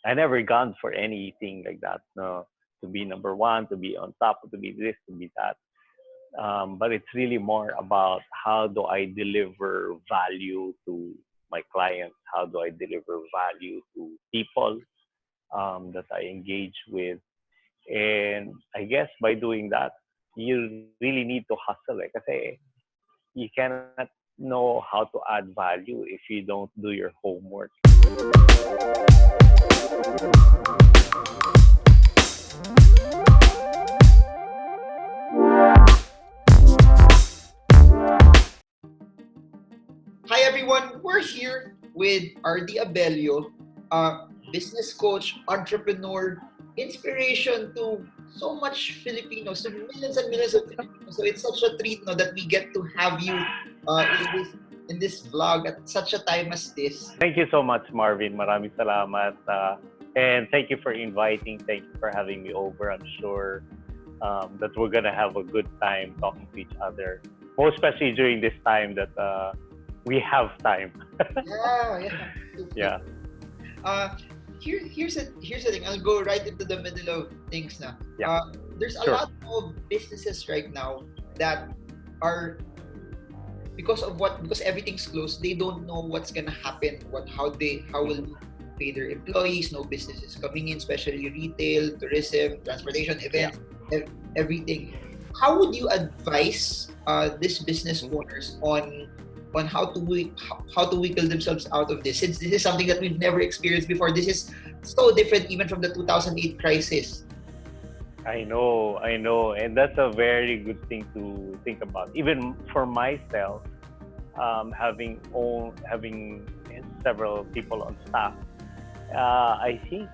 I never gone for anything like that. No, to be number one, to be on top, to be this, to be that. But it's really more about how do I deliver value to my clients? How do I deliver value to people that I engage with? And I guess by doing that, you really need to hustle. Like I say, you cannot know how to add value if you don't do your homework. Hi everyone, we're here with Ardy Abello, business coach, entrepreneur, inspiration to so much Filipinos, to millions and millions of Filipinos. So it's such a treat no, that we get to have you in this vlog at such a time as this. Thank you so much, Marvin. Maraming salamat. And thank you for inviting. Thank you for having me over. I'm sure that we're going to have a good time talking to each other, most especially during this time that we have time. Yeah. Yeah. Uh, here's the thing. I'll go right into the middle of things now. Yeah. There's a Sure. lot of businesses right now that are because everything's closed, they don't know what's gonna happen, how will pay their employees, no businesses coming in, especially retail, tourism, transportation, events, everything. How would you advise these business owners on how to wiggle themselves out of this, since this is something that we've never experienced before? This is so different even from the 2008 crisis. I know, and that's a very good thing to think about. Even for myself, having several people on staff, I think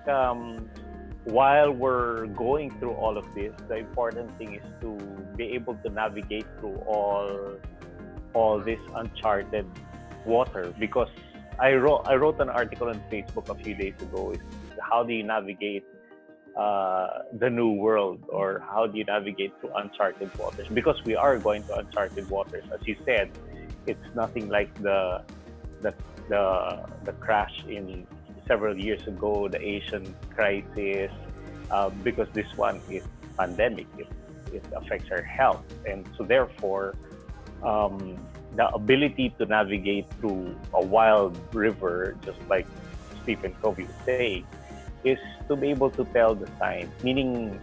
while we're going through all of this, the important thing is to be able to navigate through all this uncharted water. Because I wrote an article on Facebook a few days ago. Is how do you navigate the new world, or how do you navigate through uncharted waters? Because we are going to uncharted waters, as you said. It's nothing like the the crash in several years ago, the Asian crisis, because this one is pandemic. It affects our health, and so therefore, the ability to navigate through a wild river, just like Stephen Covey would say, is to be able to tell the signs. Meaning,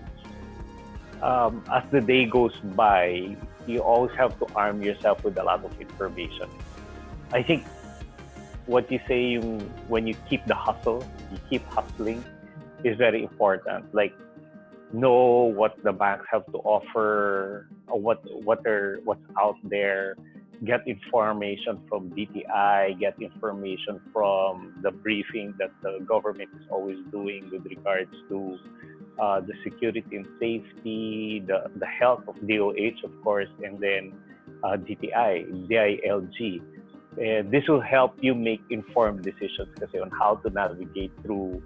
as the day goes by, you always have to arm yourself with a lot of information. I think what you say, when you keep the hustle, you keep hustling, is very important. Like, know what the banks have to offer, or what's out there. Get information from DTI, get information from the briefing that the government is always doing with regards to the security and safety, the health of DOH, of course, and then DTI, DILG. And this will help you make informed decisions kasi on how to navigate through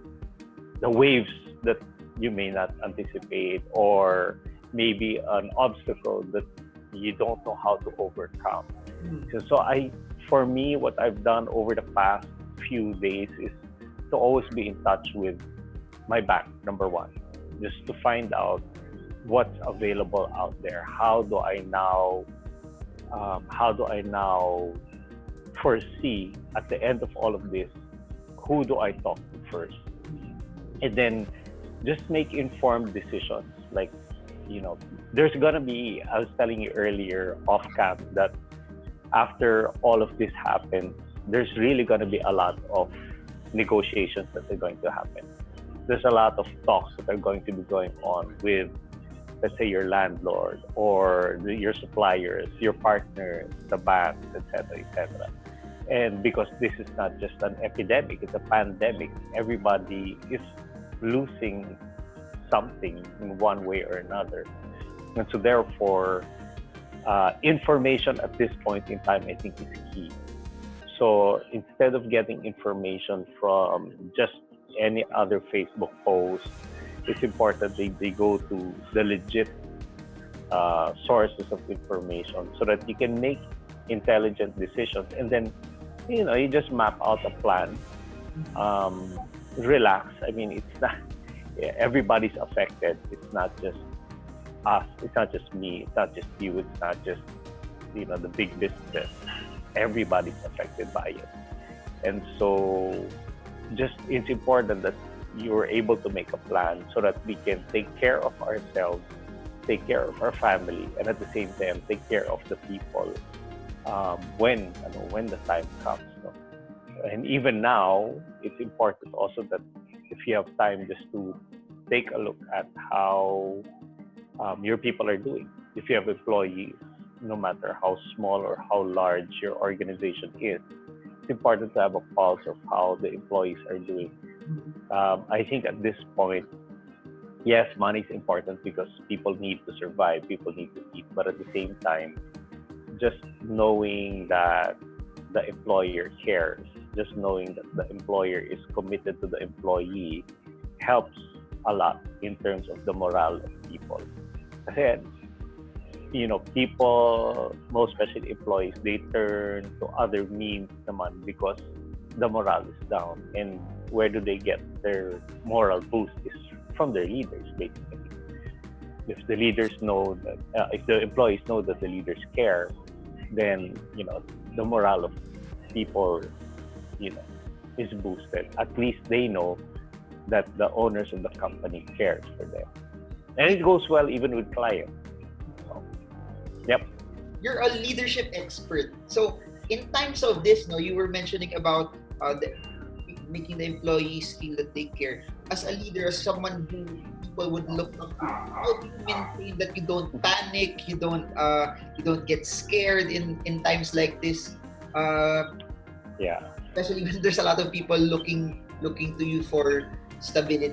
the waves that you may not anticipate, or maybe an obstacle that you don't know how to overcome. So for me, what I've done over the past few days is to always be in touch with my bank, number one, just to find out what's available out there. How do I now foresee at the end of all of this, who do I talk to first? And then just make informed decisions. Like, there's gonna be, I was telling you earlier off cam, that after all of this happens, there's really gonna be a lot of negotiations that are going to happen. There's a lot of talks that are going to be going on with, let's say, your landlord, or your suppliers, your partners, the banks, etc., etc. And because this is not just an epidemic, it's a pandemic. Everybody is losing something in one way or another. And so therefore, information at this point in time, I think, is key. So instead of getting information from just any other Facebook post, it's important they go to the legit sources of information, so that you can make intelligent decisions. And then, you just map out a plan. relax. I mean, it's not everybody's affected. It's not just us. It's not just me. It's not just you. It's not just the big business. Everybody's affected by it, and so just it's important that you're able to make a plan so that we can take care of ourselves, take care of our family, and at the same time take care of the people when the time comes. No? And even now, it's important also that if you have time, just to take a look at how your people are doing. If you have employees, no matter how small or how large your organization is, it's important to have a pulse of how the employees are doing. I think at this point, yes, money is important because people need to survive, people need to eat, but at the same time, just knowing that the employer cares, just knowing that the employer is committed to the employee helps a lot in terms of the morale of people. Kasi, people, most especially employees, they turn to other means naman because the morale is down. And where do they get their moral boost is from their leaders, basically. If the leaders know that, if the employees know that the leaders care, then, the morale of people, is boosted. At least they know that the owners of the company cares for them. And it goes well even with clients. So, yep. You're a leadership expert. So in times of this, no, you were mentioning about making the employees feel that they care. As a leader, as someone who people would look up to, how do you maintain that you don't panic, you don't get scared in times like this? Yeah. Especially when there's a lot of people looking to you for stability.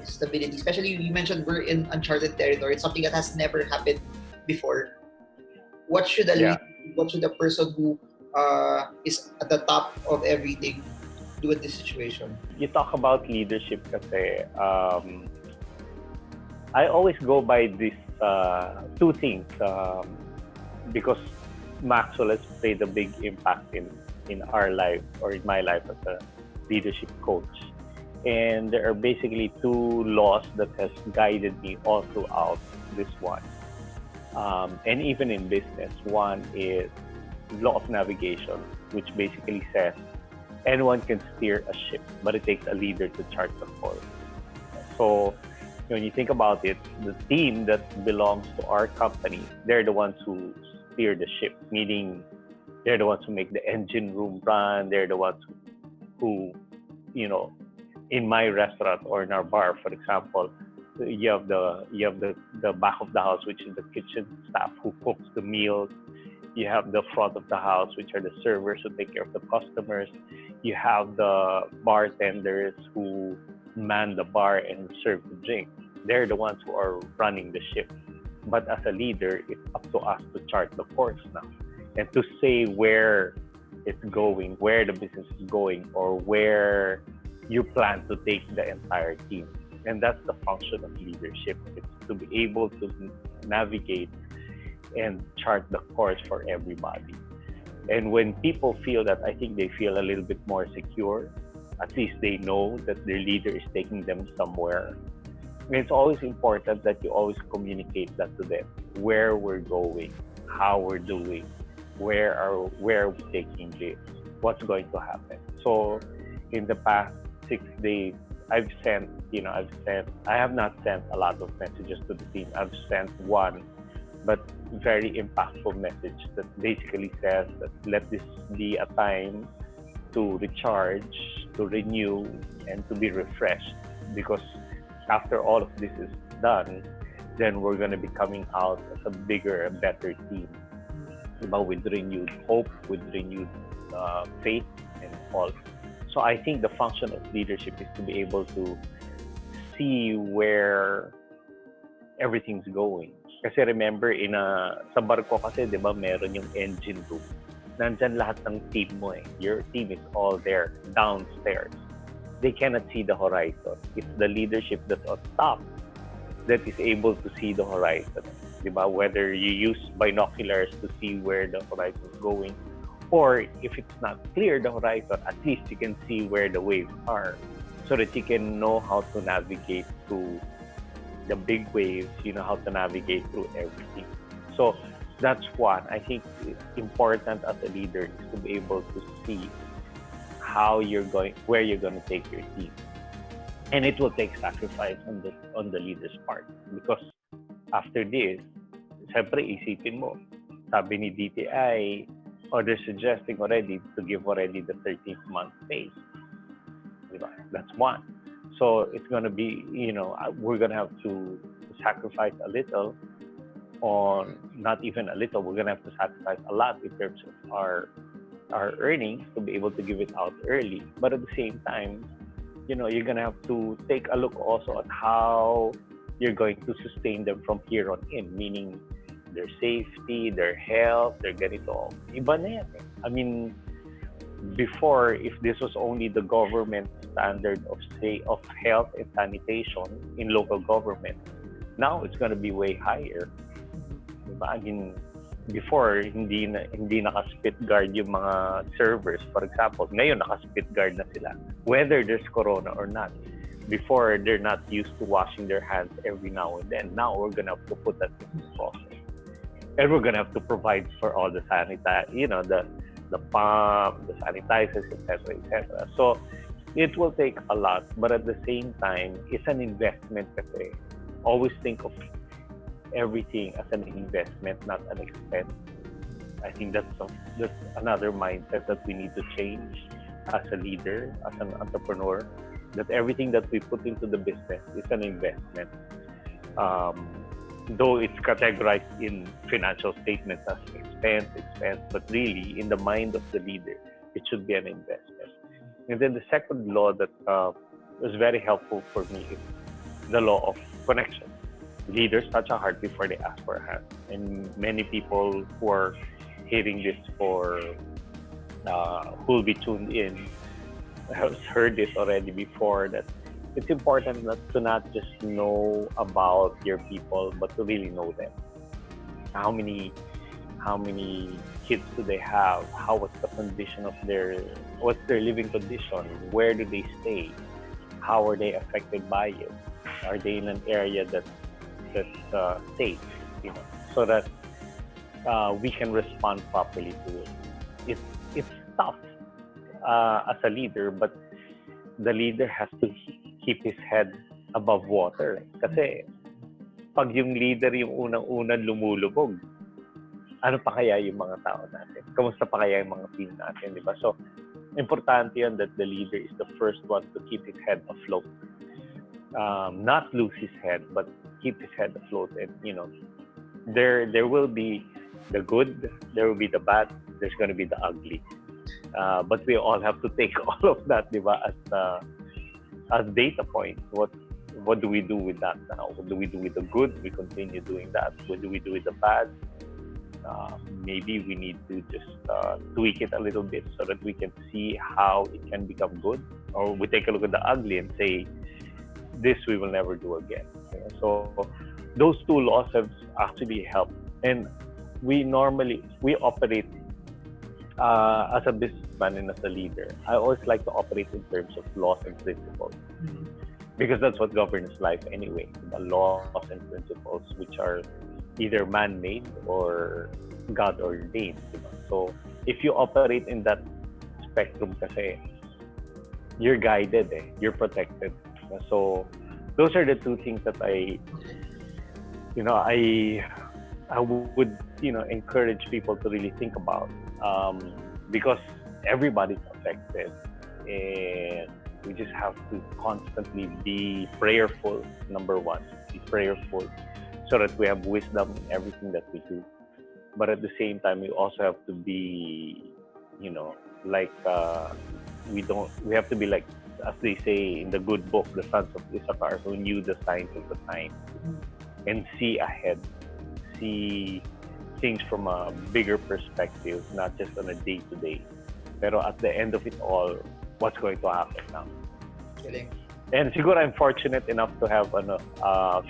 Especially you mentioned we're in uncharted territory. It's something that has never happened before. What should a person who is at the top of everything do in this situation? You talk about leadership kasi I always go by these two things because Maxwell has played a big impact in our life or in my life as a leadership coach. And there are basically two laws that has guided me all throughout this one. And even in business, one is law of navigation, which basically says anyone can steer a ship, but it takes a leader to chart the course. So when you think about it, the team that belongs to our company, they're the ones who steer the ship, meaning they're the ones who make the engine room run. They're the ones who in my restaurant or in our bar, for example, you have the back of the house, which is the kitchen staff who cooks the meals. You have the front of the house, which are the servers who take care of the customers. You have the bartenders who man the bar and serve the drink. They're the ones who are running the ship. But as a leader, it's up to us to chart the course now and to say where it's going, where the business is going, or where you plan to take the entire team. And that's the function of leadership. It's to be able to navigate and chart the course for everybody. And when people feel that, I think they feel a little bit more secure. At least they know that their leader is taking them somewhere. And it's always important that you always communicate that to them, where we're going, how we're doing, where are we taking this, what's going to happen. So in the past 6 days, I have not sent a lot of messages to the team. I've sent one, but very impactful message that basically says that let this be a time to recharge, to renew, and to be refreshed. Because after all of this is done, then we're going to be coming out as a bigger and better team, with renewed hope, with renewed faith, and all. So I think the function of leadership is to be able to see where everything's going. Kasi remember, sa barko kasi, di ba, meron yung engine room. Nandyan lahat ng team mo eh. Your team is all there, downstairs. They cannot see the horizon. It's the leadership that's on top that is able to see the horizon. Di ba? Whether you use binoculars to see where the horizon is going, or if it's not clear, the horizon, at least you can see where the waves are. so that you can know how to navigate through the big waves, you know how to navigate through everything. So that's one. I think important as a leader is to be able to see where you're going to take your team. And it will take sacrifice on the leader's part, because after this, syempre isipin mo, sabi ni DTI, or they're suggesting already to give already the 13th month pay. Diba? That's one. So it's going to be, we're going to have to sacrifice a little on, not even a little, we're going to have to sacrifice a lot in terms of our earnings to be able to give it out early. But at the same time, you're going to have to take a look also at how you're going to sustain them from here on in, meaning their safety, their health, their ganito. Iba na yan. I mean, before, if this was only the government standard of health and sanitation in local government, now it's going to be way higher. Diba? I mean, before, hindi naka-spit guard yung mga servers, for example. Ngayon, naka-spit guard na sila, whether there's corona or not. Before, they're not used to washing their hands every now and then. Now, we're gonna have to put that in the process. And we're gonna have to provide for all the the pump, the sanitizers, etc., etc. So, it will take a lot, but at the same time, it's an investment kasi. Always think of everything as an investment, not an expense. I think that's another mindset that we need to change as a leader, as an entrepreneur, that everything that we put into the business is an investment. Though it's categorized in financial statements as expense, but really in the mind of the leader, it should be an investment. And then the second law that was very helpful for me is the law of connection. Leaders touch a heart before they ask for a hand. And many people who are hearing this who will be tuned in have heard this already before, that it's important to not just know about your people, but to really know them. How many kids do they have? What's the condition of what's their living condition? Where do they stay? How are they affected by it? Are they in an area that's safe, so that we can respond properly to it. It's tough as a leader, but the leader has to keep his head above water. Kasi pag yung leader yung unang-unang lumulubog, ano pa kaya yung mga tao natin? Kamusta pa kaya yung mga team natin, di ba? So, importante yun that the leader is the first one to keep his head afloat. Not lose his head, but keep his head afloat. And there will be the good, there will be the bad, there's going to be the ugly. But we all have to take all of that, diba, as data points. What do we do with that now? What do we do with the good? We continue doing that. What do we do with the bad? Maybe we need to just tweak it a little bit so that we can see how it can become good. Or we take a look at the ugly and say, this we will never do again. So those two laws have actually helped. And we operate as a businessman and as a leader. I always like to operate in terms of laws and principles, because that's what governs life anyway. The laws and principles, which are either man-made or God-ordained. So if you operate in that spectrum kasi, you're guided, you're protected. So those are the two things that I would encourage people to really think about, because everybody's affected, and we just have to constantly be prayerful. Number one, be prayerful so that we have wisdom in everything that we do. But at the same time, we also have to be, we have to be like, as they say in the good book, the sons of Issachar, who knew the signs of the times and see ahead, see things from a bigger perspective, not just on a day-to-day. Pero at the end of it all, what's going to happen now? Galing. And siguro I'm fortunate enough to have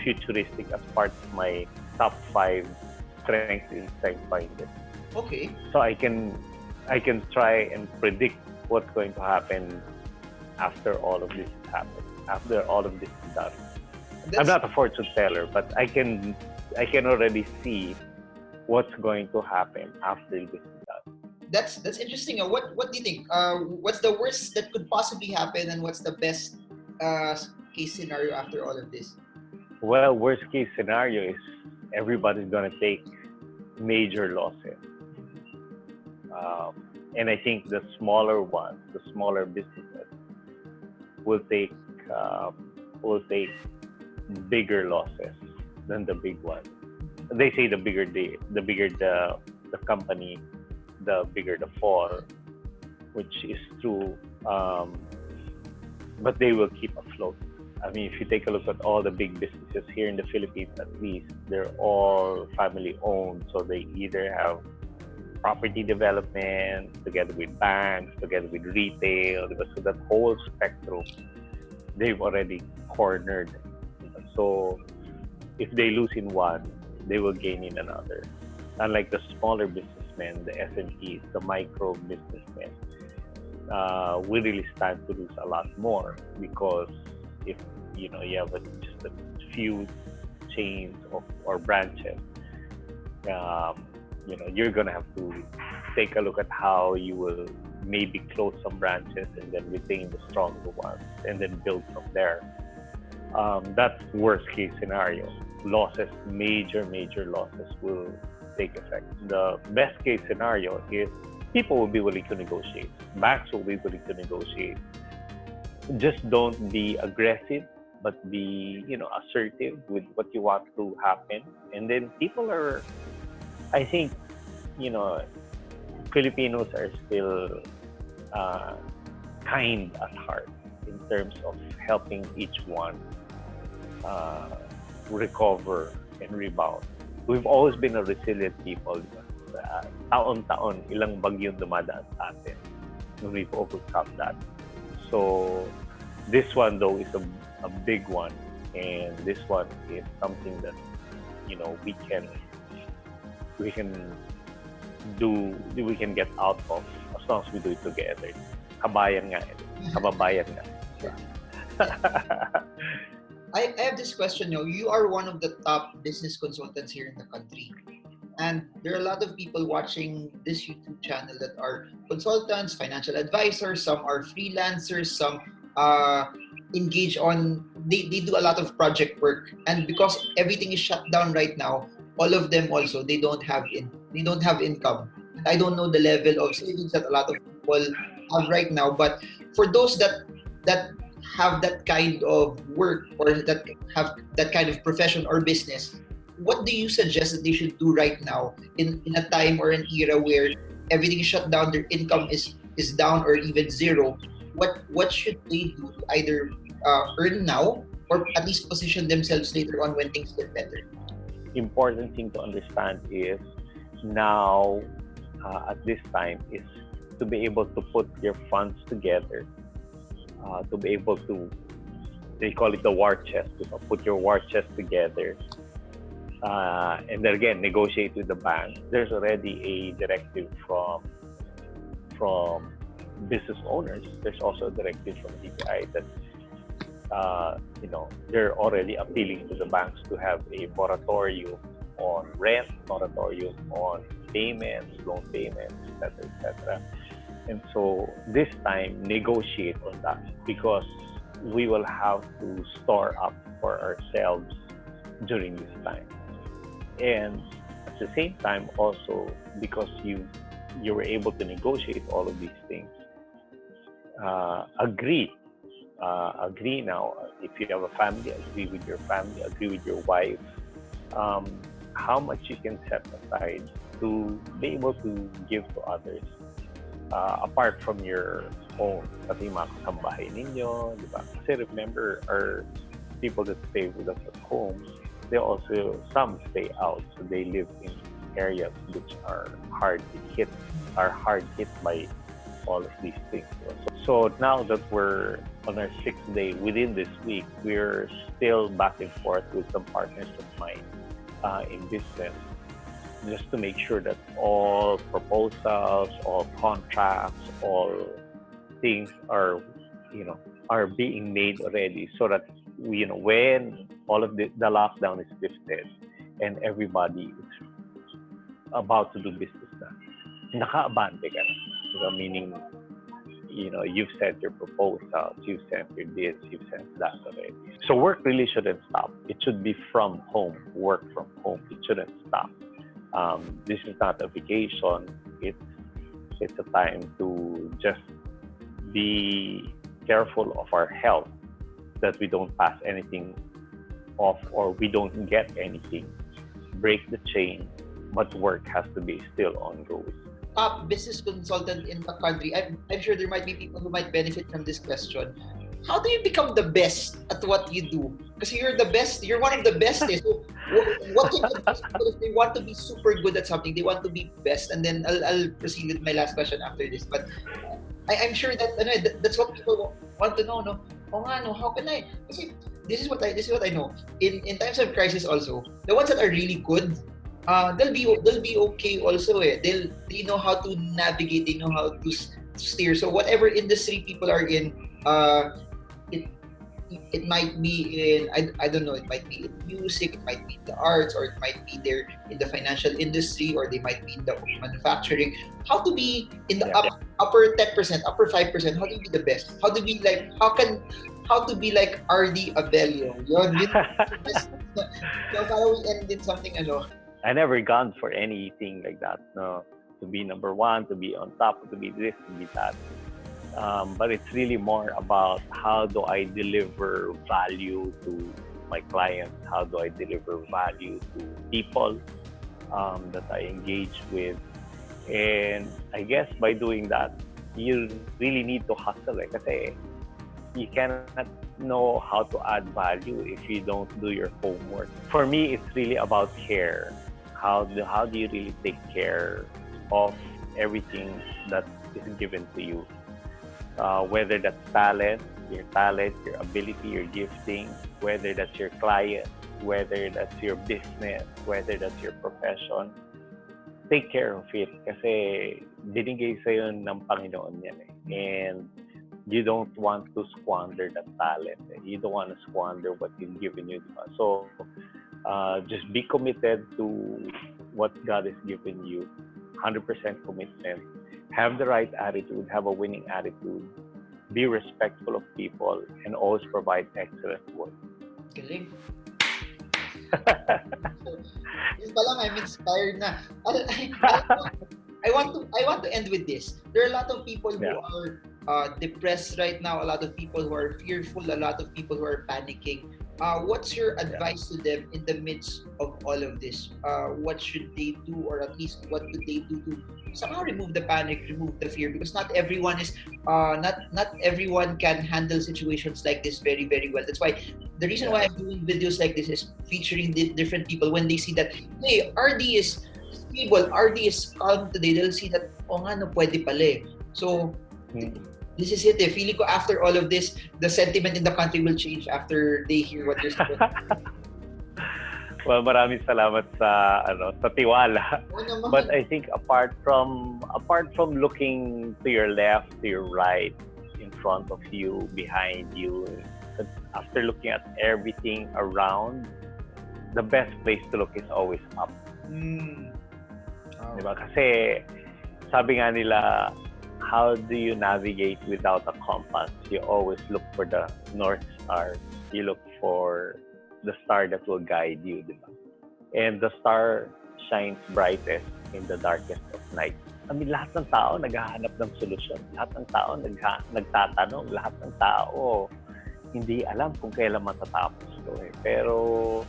futuristic as part of my top 5 strengths in StrengthsFinder. Okay. So I can try and predict what's going to happen after all of this has happened, after all of this is done. I'm That's not a fortune teller, but I can already see what's going to happen after this is done. that's interesting. What do you think? What's the worst that could possibly happen, and what's the best case scenario after all of this? Well, worst case scenario is everybody's gonna take major losses, um, and I think the smaller ones, the smaller businesses, will take um, will take bigger losses than the big ones. They say the bigger the company, the bigger the fall, which is true. But they will keep afloat. I mean, if you take a look at all the big businesses here in the Philippines, at least they're all family owned. So they either have property development together with banks, together with retail. So that whole spectrum, they've already cornered. So if they lose in one, they will gain in another. Unlike the smaller businessmen, the SMEs, the micro businessmen, we really stand to lose a lot more, because if you have just a few chains or branches, you're gonna have to take a look at how you will maybe close some branches and then retain the stronger ones and then build from there. That's worst case scenario. Losses, major losses will take effect. The best case scenario is people will be willing to negotiate. Banks will be willing to negotiate. Just don't be aggressive, but be assertive with what you want to happen. And then people are, I think, Filipinos are still kind at heart in terms of helping each one recover and rebound. We've always been a resilient people. Taon-taon, ilang bagyong dumadaan sa atin. We've overcome that. So this one though is a big one, and this one is something that we can get out of as long as we do it together. Kabayan nga, kababayan nga. I have this question. You are one of the top business consultants here in the country. And there are a lot of people watching this YouTube channel that are consultants, financial advisors, some are freelancers, some engage on, they do a lot of project work. And because everything is shut down right now, all of them also, they don't have income. I don't know the level of savings that a lot of people have right now, but for those that have that kind of work or that have that kind of profession or business, what do you suggest that they should do right now in a time or an era where everything is shut down, their income is down or even zero? What should they do to either earn now or at least position themselves later on when things get better? Important thing to understand is now at this time is to be able to put your funds together, to be able to, they call it the war chest, put your war chest together, and then again negotiate with the bank. There's already a directive from business owners. There's also a directive from DTI that they're already appealing to the banks to have a moratorium on rent, moratorium on payments, loan payments, etc. And so this time, negotiate on that, because we will have to store up for ourselves during this time. And at the same time, also because you were able to negotiate all of these things, agree now. If you have a family, agree with your family, agree with your wife, how much you can set aside to be able to give to others, apart from your own, pati mga kasambahay ninyo, di ba? Kasi remember, our people that stay with us at home, they also, some stay out, so they live in areas which are hard hit by all of these things. So now that we're on our 6th day within this week, we're still back and forth with some partners of mine in business, just to make sure that all proposals, all contracts, all things are are being made already, so that when all of the lockdown is lifted and everybody is about to do business na, naka-abante ka na. Meaning, you've sent your proposals, you've sent your this, you've sent that already. So work really shouldn't stop. It should be from home, work from home. It shouldn't stop. This is not a vacation. It's a time to just be careful of our health, that we don't pass anything off or we don't get anything. Break the chain, but work has to be still ongoing. Top business consultant in the country. I'm sure there might be people who might benefit from this question. How do you become the best at what you do? Because you're the best. You're one of the best. So what can you do if they want to be super good at something? They want to be best. And then I'll proceed with my last question after this. But I'm sure that that's what people want to know. No, how can I? Kasi this is what I know. In times of crisis, also the ones that are really good, they'll be okay also. They know how to navigate. They know how to steer. So whatever industry people are in, it might be in I don't know. It might be in music. It might be in the arts, or it might be there in the financial industry, or they might be in the manufacturing. How to be in the upper 10%, upper 5%? How to be the best? How to be like? How to be like Ardy Abello? Yun. So para we end in something I never gone for anything like that. No, to be number one, to be on top, to be this, to be that. But it's really more about how do I deliver value to my clients? How do I deliver value to people that I engage with? And I guess by doing that, you really need to hustle. Kasi you cannot know how to add value if you don't do your homework. For me, it's really about care. How do you really take care of everything that is given to you? Whether that's talent, your ability, your gifting, whether that's your client, whether that's your business, whether that's your profession, take care of it. Kasi binigay sa'yo ng Panginoon yan eh. And you don't want to squander that talent. You don't want to squander what He's given you. So just be committed to what God has given you. 100% commitment. Have the right attitude. Have a winning attitude. Be respectful of people and always provide excellent work. Galing. Yun pa lang, I'm inspired na. I want to end with this. There are a lot of people who are depressed right now. A lot of people who are fearful. A lot of people who are panicking. What's your advice to them in the midst of all of this? What should they do, or at least what could they do to somehow remove the panic, remove the fear? Because not everyone not everyone can handle situations like this very, very well. That's why the reason why I'm doing videos like this is featuring different people. When they see that, hey, RD is stable, RD is calm today, they'll see that, pwede pala eh. So, this is it. Feeling ko after all of this, the sentiment in the country will change after they hear what you're saying. Well, maraming salamat sa tiwala. But I think apart from looking to your left, to your right, in front of you, behind you, after looking at everything around, the best place to look is always up. Diba? Kasi sabi nga nila, how do you navigate without a compass? You always look for the North Star. You look for the star that will guide you, diba? And the star shines brightest in the darkest of night. I mean, lahat ng tao naghahanap ng solusyon. Lahat ng tao nagtatanong. Lahat ng tao hindi alam kung kailan matatapos ito eh. Pero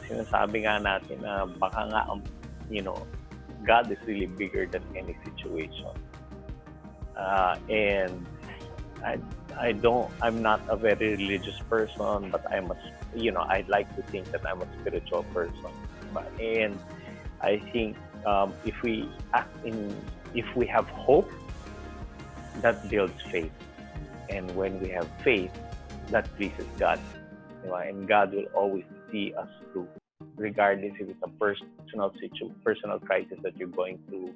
sinasabi nga natin na baka nga, God is really bigger than any situation. And I'm not a very religious person, but I'd like to think that I'm a spiritual person. And I think if we have hope, that builds faith. And when we have faith, that pleases God. And God will always see us through, regardless if it's a personal crisis that you're going through,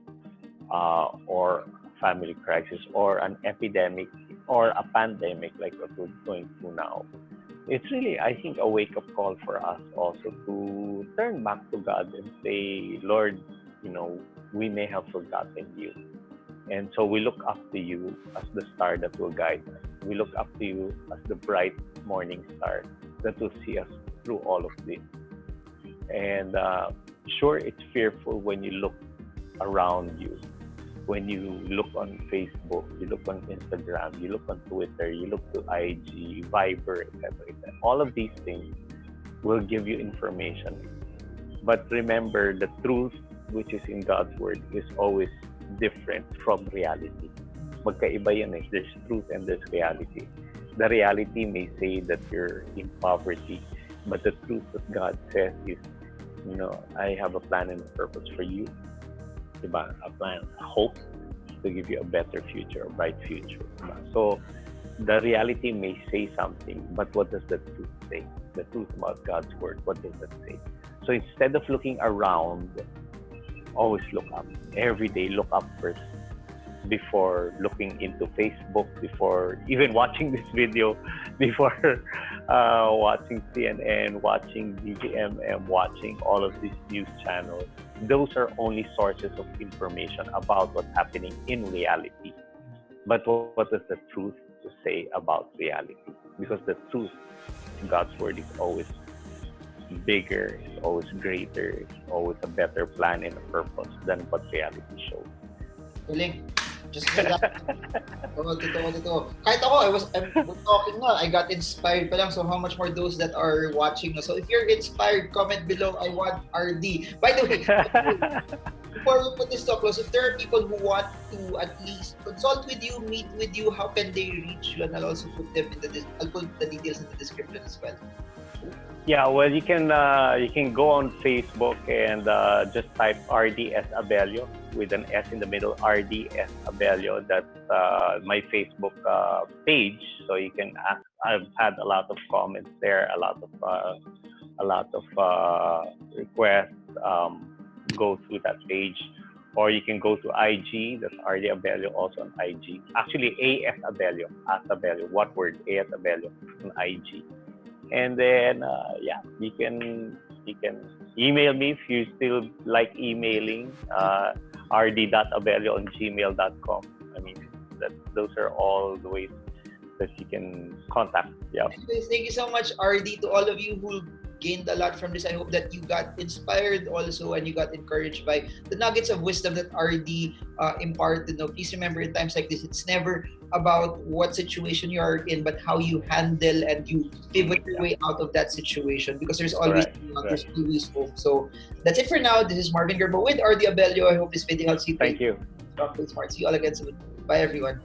or family crisis, or an epidemic or a pandemic like what we're going through now, it's really, I think, a wake up call for us also to turn back to God and say, Lord, we may have forgotten you. And so we look up to you as the star that will guide us. We look up to you as the bright morning star that will see us through all of this. And sure, it's fearful when you look around you, when you look on Facebook, you look on Instagram, you look on Twitter, you look to IG, Viber, etc. All of these things will give you information. But remember, the truth which is in God's word is always different from reality. Magkaiba yan eh. There's truth and there's reality. The reality may say that you're in poverty, but the truth that God says is, I have a plan and a purpose for you. Diba? A plan, a hope to give you a better future, a bright future. Diba? So the reality may say something, but what does the truth say? The truth about God's word, what does it say? So instead of looking around, always look up. Every day, look up first before looking into Facebook, before even watching this video, before watching CNN, watching BGMM, watching all of these news channels. Those are only sources of information about what's happening in reality. But what does the truth to say about reality? Because the truth in God's word is always bigger, it's always greater, it's always a better plan and a purpose than what reality shows. Galing. Just like that. Totoo. Kahit ako, I'm talking na, I got inspired pa lang. So how much more those that are watching? So if you're inspired, comment below, I want RD. By the way, before we put this to a close, if there are people who want to at least consult with you, meet with you, how can they reach you? And I'll also put them I'll put the details in the description as well. Yeah, well, you can go on Facebook and just type RD Abello with an S in the middle, RD Abello. That's my Facebook page. So you can ask. I've had a lot of comments there, a lot of requests. Go through that page, or you can go to IG. That's RD Abello also on IG. Actually, AS Abello, one word, AS Abello on IG. And then you can email me if you still like emailing, rd.abello on gmail.com. I mean, those are all the ways that you can contact. Yeah. Anyways, thank you so much, RD, to all of you who gained a lot from this. I hope that you got inspired also and you got encouraged by the nuggets of wisdom that RD imparted. Please remember, in times like this, it's never about what situation you are in, but how you handle and you pivot your way out of that situation, because there's always there's always hope. So that's it for now. This is Marvin Germo with Ardy Abello. I hope this video helps you. Thank you. Smart. See you all again soon. Bye, everyone.